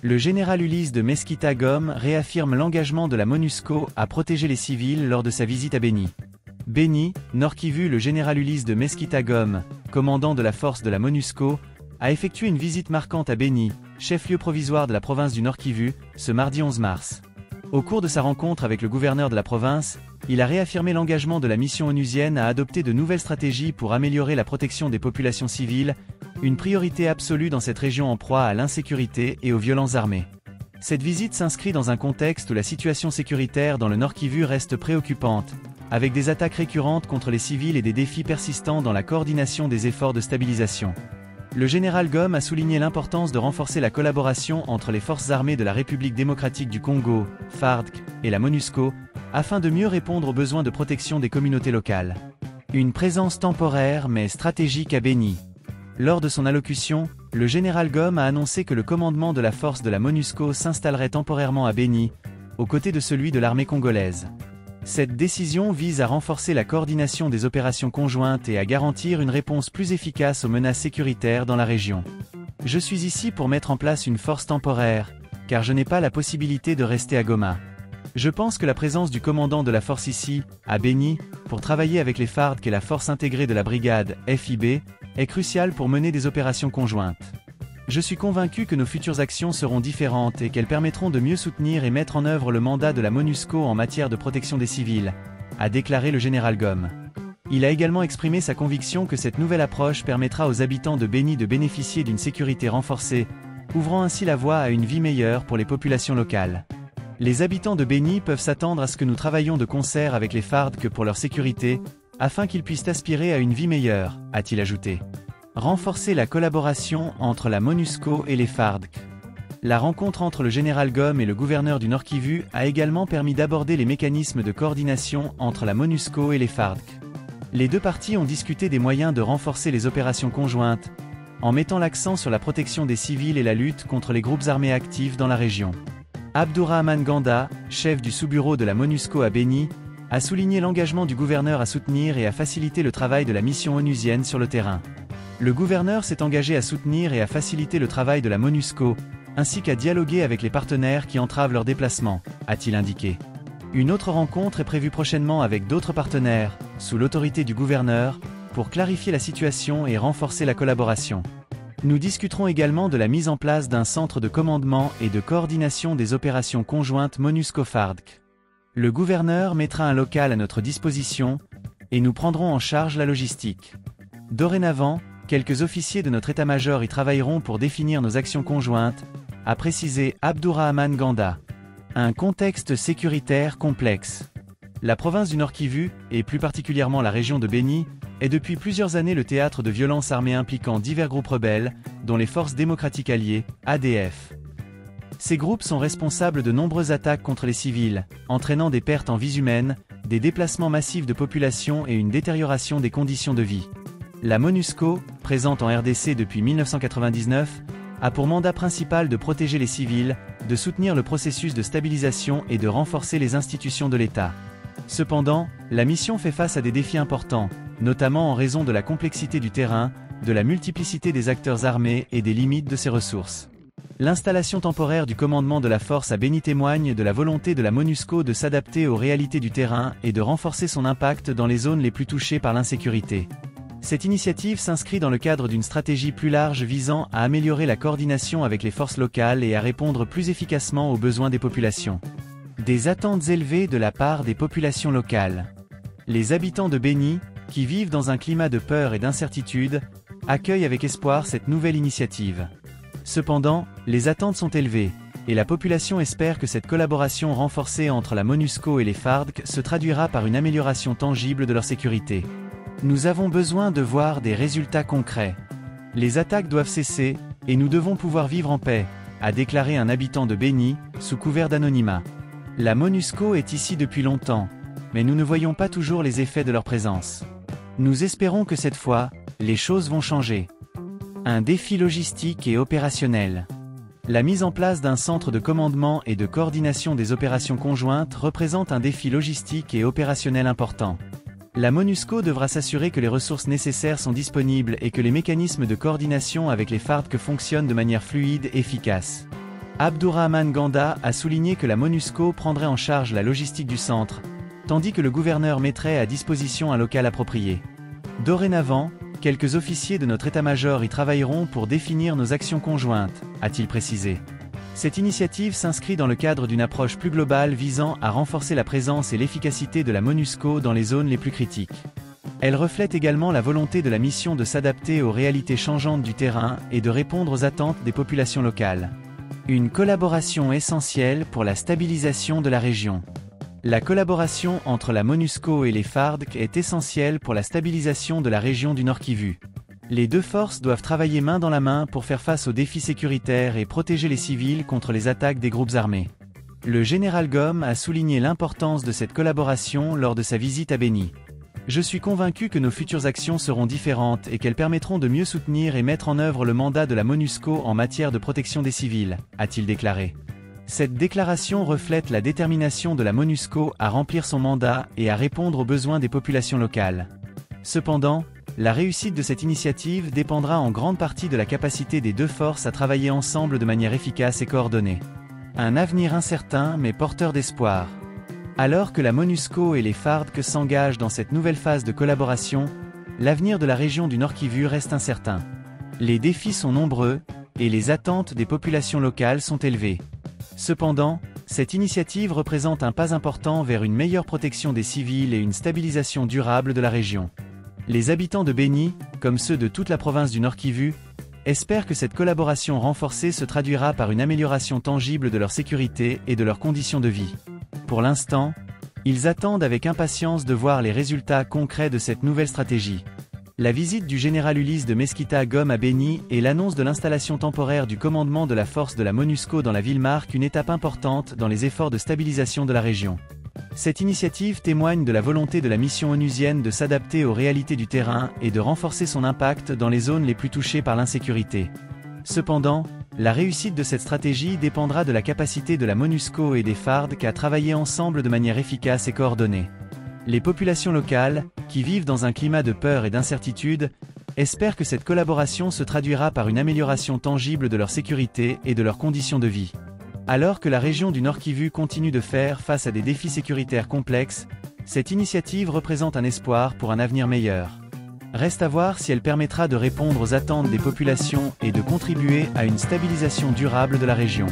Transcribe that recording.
Le général Ulysse de Mesquita Gom réaffirme l'engagement de la MONUSCO à protéger les civils lors de sa visite à Beni. Beni, Nord-Kivu. Le général Ulysse de Mesquita Gom, commandant de la force de la MONUSCO, a effectué une visite marquante à Beni, chef-lieu provisoire de la province du Nord-Kivu, ce mardi 11 mars. Au cours de sa rencontre avec le gouverneur de la province, il a réaffirmé l'engagement de la mission onusienne à adopter de nouvelles stratégies pour améliorer la protection des populations civiles, une priorité absolue dans cette région en proie à l'insécurité et aux violences armées. Cette visite s'inscrit dans un contexte où la situation sécuritaire dans le Nord-Kivu reste préoccupante, avec des attaques récurrentes contre les civils et des défis persistants dans la coordination des efforts de stabilisation. Le général Gom a souligné l'importance de renforcer la collaboration entre les forces armées de la République démocratique du Congo, FARDC, et la MONUSCO, afin de mieux répondre aux besoins de protection des communautés locales. Une présence temporaire mais stratégique à Beni. Lors de son allocution, le général Gom a annoncé que le commandement de la force de la MONUSCO s'installerait temporairement à Beni, aux côtés de celui de l'armée congolaise. Cette décision vise à renforcer la coordination des opérations conjointes et à garantir une réponse plus efficace aux menaces sécuritaires dans la région. Je suis ici pour mettre en place une force temporaire, car je n'ai pas la possibilité de rester à Goma. Je pense que la présence du commandant de la force ici, à Beni, pour travailler avec les FARDC et la force intégrée de la brigade, FIB, est cruciale pour mener des opérations conjointes. Je suis convaincu que nos futures actions seront différentes et qu'elles permettront de mieux soutenir et mettre en œuvre le mandat de la MONUSCO en matière de protection des civils, a déclaré le général Gom. Il a également exprimé sa conviction que cette nouvelle approche permettra aux habitants de Beni de bénéficier d'une sécurité renforcée, ouvrant ainsi la voie à une vie meilleure pour les populations locales. Les habitants de Beni peuvent s'attendre à ce que nous travaillions de concert avec les FARDC pour leur sécurité, afin qu'ils puissent aspirer à une vie meilleure, a-t-il ajouté. Renforcer la collaboration entre la MONUSCO et les FARDC. La rencontre entre le général Gom et le gouverneur du Nord-Kivu a également permis d'aborder les mécanismes de coordination entre la MONUSCO et les FARDC. Les deux parties ont discuté des moyens de renforcer les opérations conjointes, en mettant l'accent sur la protection des civils et la lutte contre les groupes armés actifs dans la région. Abdourahmane Ganda, chef du sous-bureau de la MONUSCO à Beni, a souligné l'engagement du gouverneur à soutenir et à faciliter le travail de la mission onusienne sur le terrain. Le gouverneur s'est engagé à soutenir et à faciliter le travail de la MONUSCO, ainsi qu'à dialoguer avec les partenaires qui entravent leurs déplacements, a-t-il indiqué. Une autre rencontre est prévue prochainement avec d'autres partenaires, sous l'autorité du gouverneur, pour clarifier la situation et renforcer la collaboration. Nous discuterons également de la mise en place d'un centre de commandement et de coordination des opérations conjointes MONUSCO-FARDC. Le gouverneur mettra un local à notre disposition, et nous prendrons en charge la logistique. Dorénavant, quelques officiers de notre état-major y travailleront pour définir nos actions conjointes, a précisé Abdourahmane Ganda. Un contexte sécuritaire complexe. La province du Nord-Kivu, et plus particulièrement la région de Beni, est depuis plusieurs années le théâtre de violences armées impliquant divers groupes rebelles, dont les Forces démocratiques alliées, ADF. Ces groupes sont responsables de nombreuses attaques contre les civils, entraînant des pertes en vies humaines, des déplacements massifs de population et une détérioration des conditions de vie. La MONUSCO, présente en RDC depuis 1999, a pour mandat principal de protéger les civils, de soutenir le processus de stabilisation et de renforcer les institutions de l'État. Cependant, la mission fait face à des défis importants, notamment en raison de la complexité du terrain, de la multiplicité des acteurs armés et des limites de ses ressources. L'installation temporaire du commandement de la force à Beni témoigne de la volonté de la MONUSCO de s'adapter aux réalités du terrain et de renforcer son impact dans les zones les plus touchées par l'insécurité. Cette initiative s'inscrit dans le cadre d'une stratégie plus large visant à améliorer la coordination avec les forces locales et à répondre plus efficacement aux besoins des populations. Des attentes élevées de la part des populations locales. Les habitants de Beni, qui vivent dans un climat de peur et d'incertitude, accueillent avec espoir cette nouvelle initiative. Cependant, les attentes sont élevées, et la population espère que cette collaboration renforcée entre la MONUSCO et les FARDC se traduira par une amélioration tangible de leur sécurité. Nous avons besoin de voir des résultats concrets. Les attaques doivent cesser, et nous devons pouvoir vivre en paix, a déclaré un habitant de Beni, sous couvert d'anonymat. La MONUSCO est ici depuis longtemps, mais nous ne voyons pas toujours les effets de leur présence. Nous espérons que cette fois, les choses vont changer. Un défi logistique et opérationnel. La mise en place d'un centre de commandement et de coordination des opérations conjointes représente un défi logistique et opérationnel important. La MONUSCO devra s'assurer que les ressources nécessaires sont disponibles et que les mécanismes de coordination avec les FARDC fonctionnent de manière fluide et efficace. Abdourahmane Ganda a souligné que la MONUSCO prendrait en charge la logistique du centre, tandis que le gouverneur mettrait à disposition un local approprié. Dorénavant, quelques officiers de notre état-major y travailleront pour définir nos actions conjointes, a-t-il précisé. Cette initiative s'inscrit dans le cadre d'une approche plus globale visant à renforcer la présence et l'efficacité de la MONUSCO dans les zones les plus critiques. Elle reflète également la volonté de la mission de s'adapter aux réalités changeantes du terrain et de répondre aux attentes des populations locales. Une collaboration essentielle pour la stabilisation de la région. La collaboration entre la MONUSCO et les FARDC est essentielle pour la stabilisation de la région du Nord Kivu. Les deux forces doivent travailler main dans la main pour faire face aux défis sécuritaires et protéger les civils contre les attaques des groupes armés. Le général Gom a souligné l'importance de cette collaboration lors de sa visite à Béni. Je suis convaincu que nos futures actions seront différentes et qu'elles permettront de mieux soutenir et mettre en œuvre le mandat de la MONUSCO en matière de protection des civils, a-t-il déclaré. Cette déclaration reflète la détermination de la MONUSCO à remplir son mandat et à répondre aux besoins des populations locales. Cependant, la réussite de cette initiative dépendra en grande partie de la capacité des deux forces à travailler ensemble de manière efficace et coordonnée. Un avenir incertain mais porteur d'espoir. Alors que la MONUSCO et les FARDC s'engagent dans cette nouvelle phase de collaboration, l'avenir de la région du Nord Kivu reste incertain. Les défis sont nombreux, et les attentes des populations locales sont élevées. Cependant, cette initiative représente un pas important vers une meilleure protection des civils et une stabilisation durable de la région. Les habitants de Béni, comme ceux de toute la province du Nord Kivu, espèrent que cette collaboration renforcée se traduira par une amélioration tangible de leur sécurité et de leurs conditions de vie. Pour l'instant, ils attendent avec impatience de voir les résultats concrets de cette nouvelle stratégie. La visite du général Ulysse de Mesquita Gom à Béni et l'annonce de l'installation temporaire du commandement de la force de la MONUSCO dans la ville marquent une étape importante dans les efforts de stabilisation de la région. Cette initiative témoigne de la volonté de la mission onusienne de s'adapter aux réalités du terrain et de renforcer son impact dans les zones les plus touchées par l'insécurité. Cependant, la réussite de cette stratégie dépendra de la capacité de la MONUSCO et des FARDC à travailler ensemble de manière efficace et coordonnée. Les populations locales, qui vivent dans un climat de peur et d'incertitude, espèrent que cette collaboration se traduira par une amélioration tangible de leur sécurité et de leurs conditions de vie. Alors que la région du Nord Kivu continue de faire face à des défis sécuritaires complexes, cette initiative représente un espoir pour un avenir meilleur. Reste à voir si elle permettra de répondre aux attentes des populations et de contribuer à une stabilisation durable de la région.